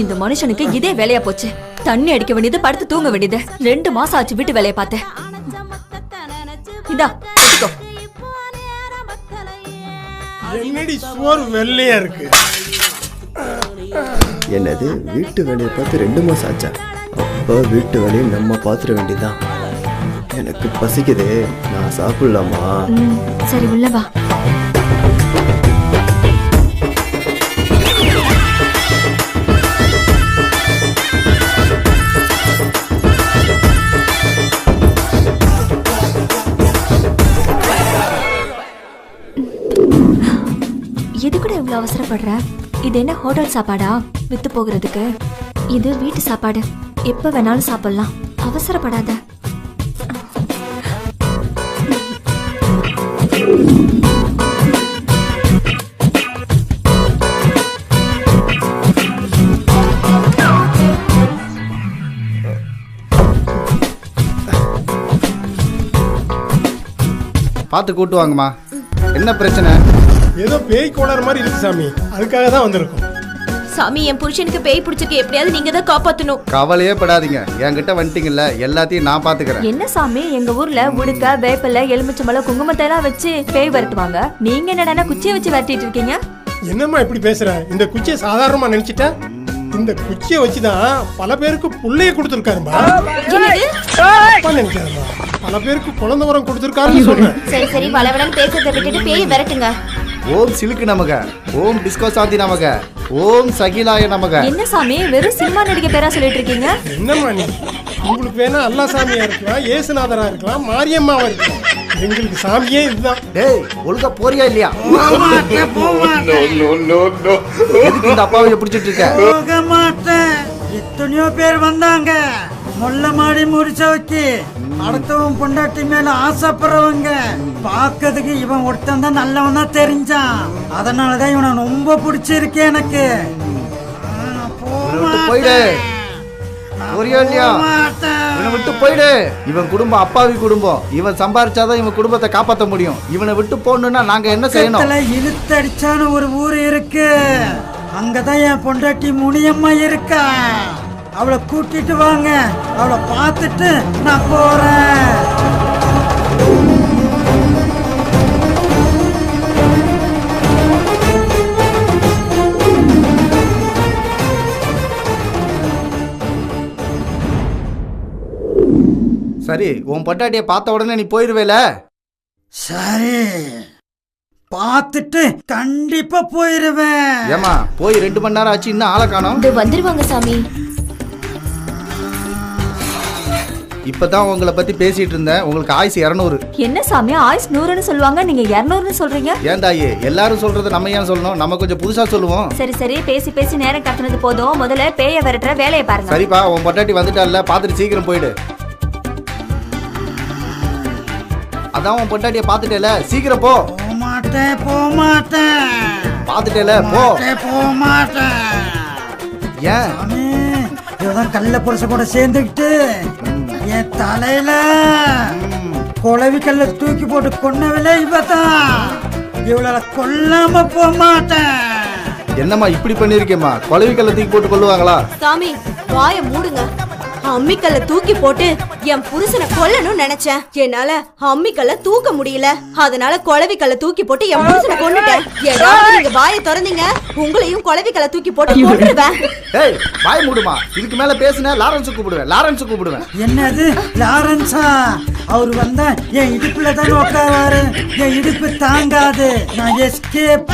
இந்த மனுஷனுக்கு இதே வேலையா போச்சு. தண்ணி அடிக்க வேண்டியது, படுத்து தூங்க வேண்டியது. 2 மாசம் ஆச்சு வீட்டு வேலையை பார்த்தேன். இதா என்னடி சோறு வெள்ளையா இருக்கு? என்னது வீட்டு வேலையை பார்த்து 2 மாசம் ஆச்சா? அப்போ வீட்டு வேலையை நம்ம பார்த்துட வேண்டியதுதான். எனக்கு பசிக்குதே, நான் சாப்பிடலாமா? சரி உள்ள வா. எது கூட இவ்வளவு அவசரப்படுற? இது என்ன ஹோட்டல் சாப்பாடா வித்து போகிறதுக்கு? இது வீட்டு சாப்பாடு, எப்ப வேணாலும் சாப்பிடலாம். அவசரப்படாத. பார்த்து கூட்டு வாங்கம்மா. என்ன பிரச்சனை? ஏதோ பேய் கோளாறு மாதிரி இருக்கு சாமி, அதுக்காக தான் வந்திருக்கோம். சாமி, என் புருஷனுக்கு பேய் பிடிச்சிருக்கு, எப்படியாவது நீங்க தான் காப்பாத்தணும். கவலையே படாதீங்க, என்கிட்ட வந்துட்டீங்கல்ல, எல்லாத்தையும் நான் பாத்துக்கிறேன். என்ன சாமி, எங்க ஊர்ல உடுக்க, வேப்பிலை, எலுமிச்சம்பழம், குங்குமத்தை எல்லாம் வச்சு பேய் விரட்டுவாங்க. நீங்க என்னடா குச்சியை வச்சு விரட்டிட்டு இருக்கீங்க? என்னம்மா இப்படி பேசுற? இந்த குச்சியை சாதாரணமா நினைச்சிட்ட? இந்த குச்சியை வச்சுதான் பல பேருக்கு புள்ளைய கொடுத்துருக்காருமா. நினைக்காருமா, பல பேருக்கு குழந்தை வரம் கொடுத்துருக்காருன்னு சொல்றேன். சரி சரி, வளவளன்னு பேசுறதை விட்டுட்டு பேய் விரட்டுங்க. ஓம் சிலுக்கு நமக, ஓம் டிஸ்கோ சாந்தி நமக, ஓம் சகிலாய நமக. என்ன சாமி, வெறும் சினிமா நடிகை பேரா சொல்லிட்டு இருக்கீங்க? என்னம்மா நீ, உங்களுக்கு வேணா அல்லா சாமியா இருக்கலாம், ஏசுநாதரா இருக்கலாம், மாரியம்மாவா இருக்கலாம், எங்களுக்கு சாமியே இதுதான். டேய், ஒழுங்கா போறியா இல்லையா? எதுக்கு இந்த அப்பாவை பிடிச்சிட்டு இருக்க? போக மாட்டேன். எத்தனையோ பேர் வந்தாங்க, மொல்ல மாடி முடிச்ச வச்சு அடுத்தவன் பொண்டாட்டி மேல ஆசைப்படுறவங்க. பாக்கிறதுக்கு இவன் ஒருத்தன் தான் நல்லவன் தான் தெரிஞ்சான். அதனாலதான் இவனை ரொம்ப பிடிச்சிருக்கு எனக்கு. போயிடு, போறியா இல்லையா? இவனை விட்டு போயிடு. இவன் குடும்பம் அப்பாவி குடும்பம். இவன் சம்பாரிச்சாதான் இவன் குடும்பத்தை காப்பாற்ற முடியும். இவனை விட்டு போகணும்னா நாங்க என்ன செய்யணும்? இழுத்தடிச்சான ஒரு ஊர் இருக்கு, அங்கதான் என் பொண்டாட்டி முனியம்மா இருக்கா. அவளை கூட்டிட்டு வாங்க, அவளை பார்த்துட்டு நான் போறேன். சரி, உன் பொண்டாட்டியை பார்த்த உடனே நீ போயிருவேல? சரி, பார்த்துட்டு கண்டிப்பா போயிருவேன். ஏமா, போய் 2 மணி நேரம் ஆச்சு, இன்னும் ஆளை காணோம். வந்துருவாங்க சாமி. இப்பதான் உங்களை பத்தி பேசிட்டு இருந்தேன். உங்களுக்கு ஆயுசு 200. என்ன சாமி, ஆயுஸ் 100ன்னு சொல்லுவாங்க, நீங்க 200ன்னு சொல்றீங்க? ஏன் தாயே, எல்லாரும் சொல்றது நம்ம ஏன் சொல்லணும்? நம்ம கொஞ்சம் புதுசா சொல்லுவோம். சரி சரி, பேசி பேசி நேரம் கட்டினது போதும். முதல்ல பேய விரட்டுற வேலையை பாருங்க. சரிப்பா, உன் பொண்டாட்டி வந்துட்டால, பாத்துட்டு சீக்கிரம் போயிடு. அதான் உன் பொண்டாட்டிய பாத்துட்டேல, சீக்கிரம் போ. போமாட்டேன். பாத்துட்டேல, போ. போமாட்டேன். ஏன்? இவதான் கல்ல புருஷ கூட சேர்ந்துக்கிட்டு என் தலையில குழவி கல்ல தூக்கி போட்டு கொன்னவில்லை இவதான். இவளை கொல்லாம போமாட்டேன். என்னம்மா இப்படி பண்ணிருக்கேம்மா? குழவி கல்ல தூக்கி போட்டு கொல்லுவாங்களா? சாமி, வாய மூடுங்க. அம்மிக்கல்ல தூக்கி போட்டு என் புருஷனை கொல்லணும்னு நினைச்சேன். என்னால அம்மிக்கல்ல தூக்க முடியல, அதனால குழவிக்கல்ல தூக்கி போட்டு என் புருஷனை கொன்னுட்டேன். ஏதாவது நீங்க வாயை திறந்தீங்க, உங்களையும் குழவிக்கல்ல தூக்கி போட்டு கொன்னுடுவேன். ஏய், வாய் மூடுமா. இதுக்கு மேல பேசினா லாரன்ஸ் கூப்பிடுவேன். என்னது லாரன்ஸா? அவர் வந்தா என் இடுப்புல தான் உட்காருவாரு. என் இடுப்பு தாங்காது. நான் எஸ்கேப்.